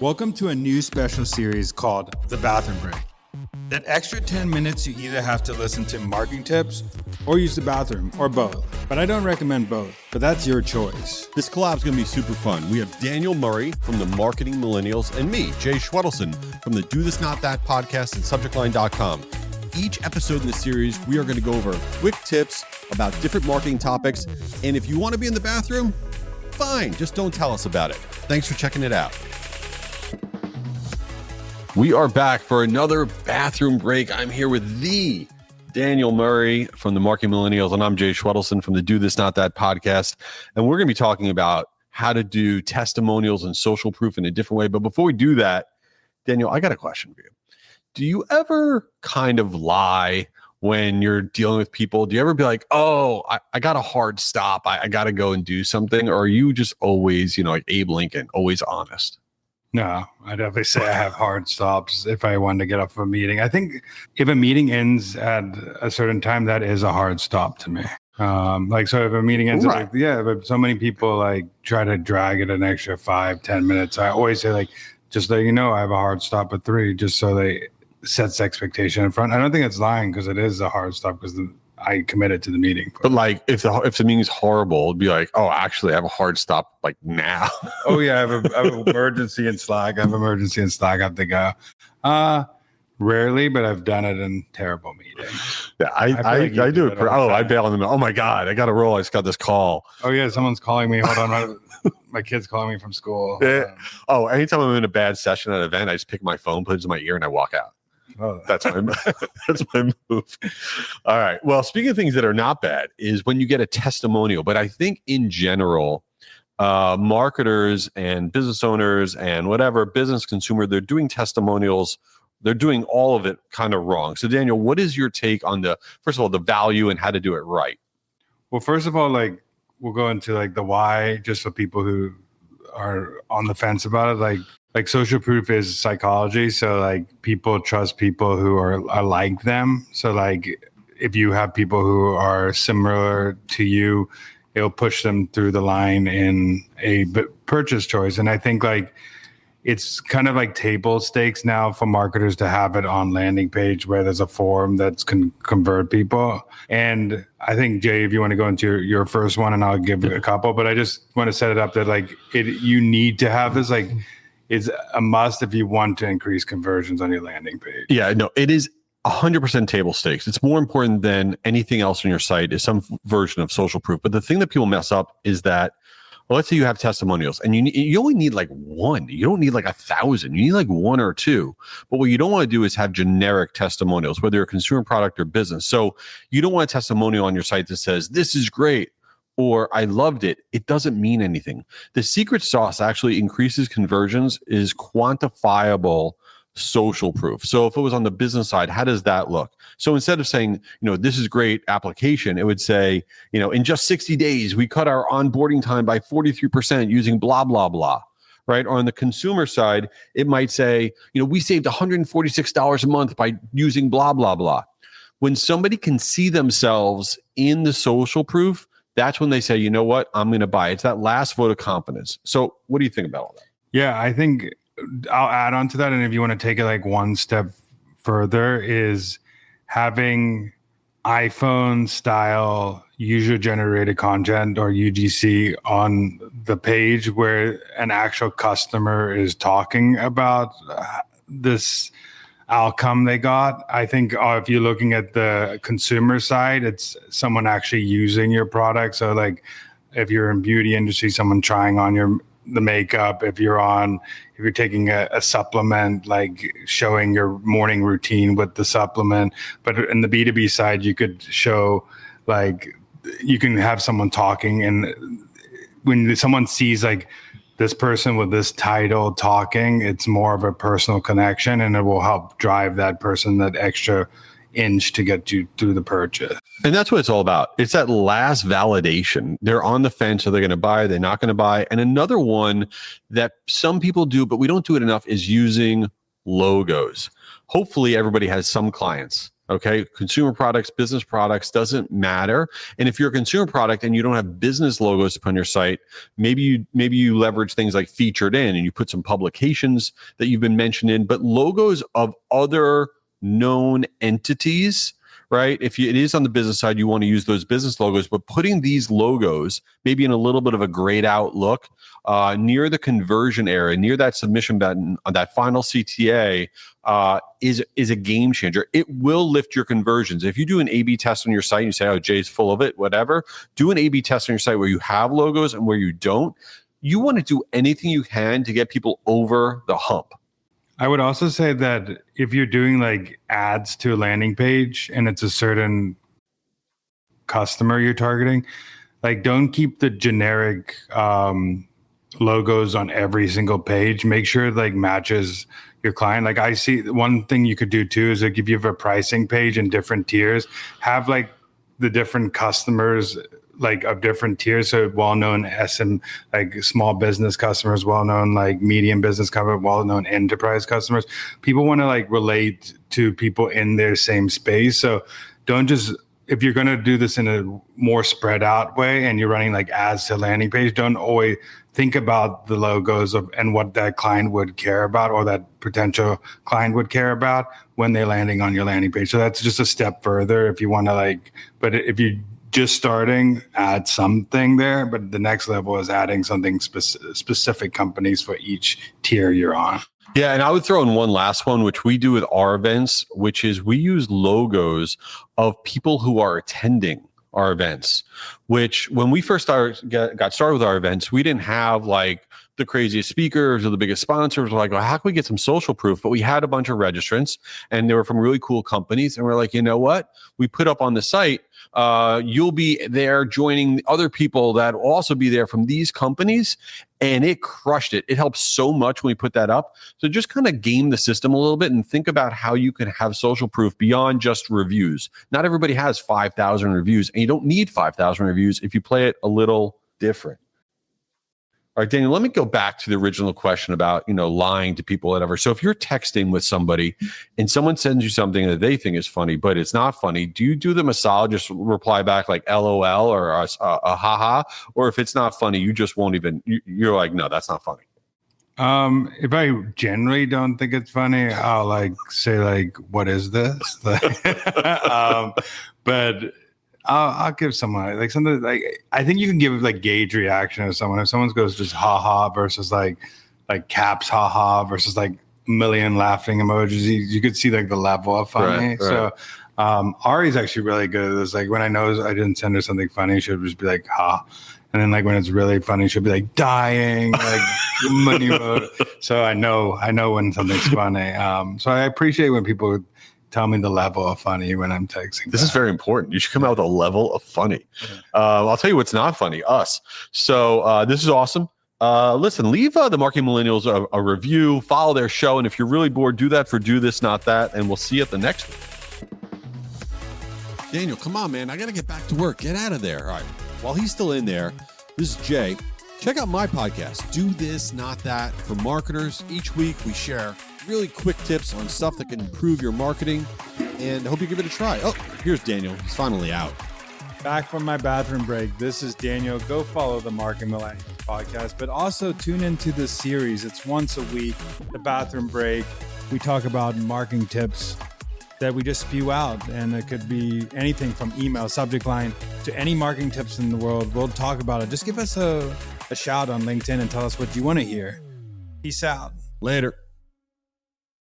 Welcome to a new special series called The Bathroom Break. That extra 10 minutes you either have to listen to marketing tips or use the bathroom or both. But I don't recommend both, but that's your choice. This collab is going to be super fun. We have Daniel Murray from the Marketing Millennials and me, Jay Schwedelson from the Do This Not That podcast and subjectline.com. Each episode in the series, we are going to go over quick tips about different marketing topics. And if you want to be in the bathroom, fine, just don't tell us about it. Thanks for checking it out. We are back for another bathroom break. I'm here with the Daniel Murray from the Marketing Millennials, and I'm Jay Schwedelson from the Do This Not That podcast. And we're going to be talking about how to do testimonials and social proof in a different way. But before we do that, Daniel, I got a question for you. Do you ever kind of lie when you're dealing with people? Do you ever be like, oh, I got a hard stop. I got to go and do something? Or are you just always, like Abe Lincoln, always honest? No, I definitely say I have hard stops if I want to get off of a meeting. I think if a meeting ends at a certain time, that is a hard stop to me. So if a meeting ends, right. But so many people try to drag it an extra 5-10 minutes. I always say just so you know, I have a hard stop at 3, just so they sets expectation in front. I don't think it's lying because it is a hard stop because I committed to the meeting. But if the meeting's horrible, it'd be like, oh, actually, I have a hard stop now. Oh yeah, I have an emergency in Slack. I have to go. Rarely, but I've done it in terrible meetings. Yeah, I do it. I bail on them. Oh my God, I got to roll. I just got this call. Oh yeah, someone's calling me. Hold on, my kid's calling me from school. Yeah. Oh, anytime I'm in a bad session at an event, I just pick my phone, put it in my ear, and I walk out. Oh, that's my move. All right. Well, speaking of things that are not bad is when you get a testimonial. But I think in general, marketers and business owners and whatever business consumer, they're doing testimonials. They're doing all of it kind of wrong. So Daniel, what is your take on first of all, the value and how to do it right? Well, first of all, we'll go into the why, just for people who are on the fence about it. Social proof is psychology. So people trust people who are like them. So if you have people who are similar to you, it'll push them through the line in a purchase choice. And I think it's kind of like table stakes now for marketers to have it on landing page where there's a form that can convert people. And I think, Jay, if you want to go into your first one, and I'll give a couple, but I just want to set it up that you need to have this it's a must if you want to increase conversions on your landing page. Yeah, no, it is 100% table stakes. It's more important than anything else on your site is some version of social proof. But the thing that people mess up is that, well, let's say you have testimonials and you only need one. You don't need 1,000. You need 1 or 2. But what you don't want to do is have generic testimonials, whether you're a consumer product or business. So you don't want a testimonial on your site that says, this is great, or I loved it. It doesn't mean anything. The secret sauce actually increases conversions is quantifiable social proof. So if it was on the business side, how does that look? So instead of saying, this is great application, it would say, in just 60 days, we cut our onboarding time by 43% using blah, blah, blah. Right? Or on the consumer side, it might say, we saved $146 a month by using blah, blah, blah. When somebody can see themselves in the social proof, that's when they say, you know what, I'm going to buy. It's that last vote of confidence. So what do you think about all that? Yeah, I think I'll add on to that. And if you want to take it one step further, is having iPhone style user generated content or UGC on the page where an actual customer is talking about this outcome they got. I think if you're looking at the consumer side, it's someone actually using your product. So if you're in beauty industry, someone trying on the makeup. If you're taking a supplement, showing your morning routine with the supplement. But in the B2B side, you could show you can have someone talking, and when someone sees this person with this title talking, it's more of a personal connection, and it will help drive that person that extra inch to get you through the purchase. And that's what it's all about. It's that last validation. They're on the fence. Are they going to buy? Are they not going to buy? And another one that some people do, but we don't do it enough, is using logos. Hopefully everybody has some clients Okay. Consumer products, business products, doesn't matter. And if you're a consumer product and you don't have business logos up on your site, maybe you leverage things like featured in and you put some publications that you've been mentioned in, but logos of other known entities, right? If it is on the business side, you want to use those business logos, but putting these logos maybe in a little bit of a grayed out look near the conversion area, near that submission button on that final CTA is a game changer. It will lift your conversions. If you do an A/B test on your site and you say, oh, Jay's full of it, whatever, do an A/B test on your site where you have logos and where you don't. You want to do anything you can to get people over the hump. I would also say that if you're doing like ads to a landing page and it's a certain customer you're targeting, like don't keep the generic logos on every single page. Make sure it like matches your client. Like I see one thing you could do too is like if you have a pricing page in different tiers, have like the different customers like of different tiers. So well-known SM, like small business customers, well-known like medium business customer, well-known enterprise customers. People want to like relate to people in their same space. So don't just, if you're going to do this in a more spread out way and you're running like ads to landing page, don't always think about the logos of and what that client would care about or that potential client would care about when they're landing on your landing page. So that's just a step further if you want to like, but if you just starting, add something there, but the next level is adding something specific companies for each tier you're on. Yeah, and I would throw in one last one, which we do with our events, which is we use logos of people who are attending our events, which when we first got started with our events, we didn't have like the craziest speakers or the biggest sponsors. We're like, well, how can we get some social proof? But we had a bunch of registrants and they were from really cool companies. And we're like, you know what? We put up on the site, you'll be there joining other people that will also be there from these companies. And it crushed it. It helps so much when we put that up. So just kind of game the system a little bit and think about how you can have social proof beyond just reviews. Not everybody has 5,000 reviews, and you don't need 5,000 reviews if you play it a little different. All right, Daniel, let me go back to the original question about, lying to people, whatever. So if you're texting with somebody and someone sends you something that they think is funny, but it's not funny, do you do them a solid, just reply back like LOL or a haha? Or if it's not funny, you just won't even, you're like, no, that's not funny. If I generally don't think it's funny, I'll like say like, what is this? But I'll give someone like something like I think you can give like gauge reaction to someone. If someone goes just ha ha versus like caps ha ha versus like a million laughing emojis, you could see like the level of funny. Right. So Ari's actually really good at this. Like when I know I didn't send her something funny, she'll just be like ha. And then like when it's really funny, she'll be like dying, like money mode. So I know when something's funny. So I appreciate when people tell me the level of funny when I'm texting. This is very important. You should come out with a level of funny. I'll tell you what's not funny, us. So this is awesome. Listen, leave the Marketing Millennials a review, follow their show. And if you're really bored, do that for Do This, Not That. And we'll see you at the next one. Daniel, come on, man. I got to get back to work. Get out of there. All right. While he's still in there, this is Jay. Check out my podcast, Do This, Not That, for marketers. Each week we share really quick tips on stuff that can improve your marketing, and I hope you give it a try. Oh, here's Daniel. He's finally out. Back from my bathroom break. This is Daniel. Go follow the Marketing Millennials podcast, but also tune into this series. It's once a week, the bathroom break. We talk about marketing tips that we just spew out, and it could be anything from email, subject line, to any marketing tips in the world. We'll talk about it. Just give us a shout on LinkedIn and tell us what you want to hear. Peace out. Later.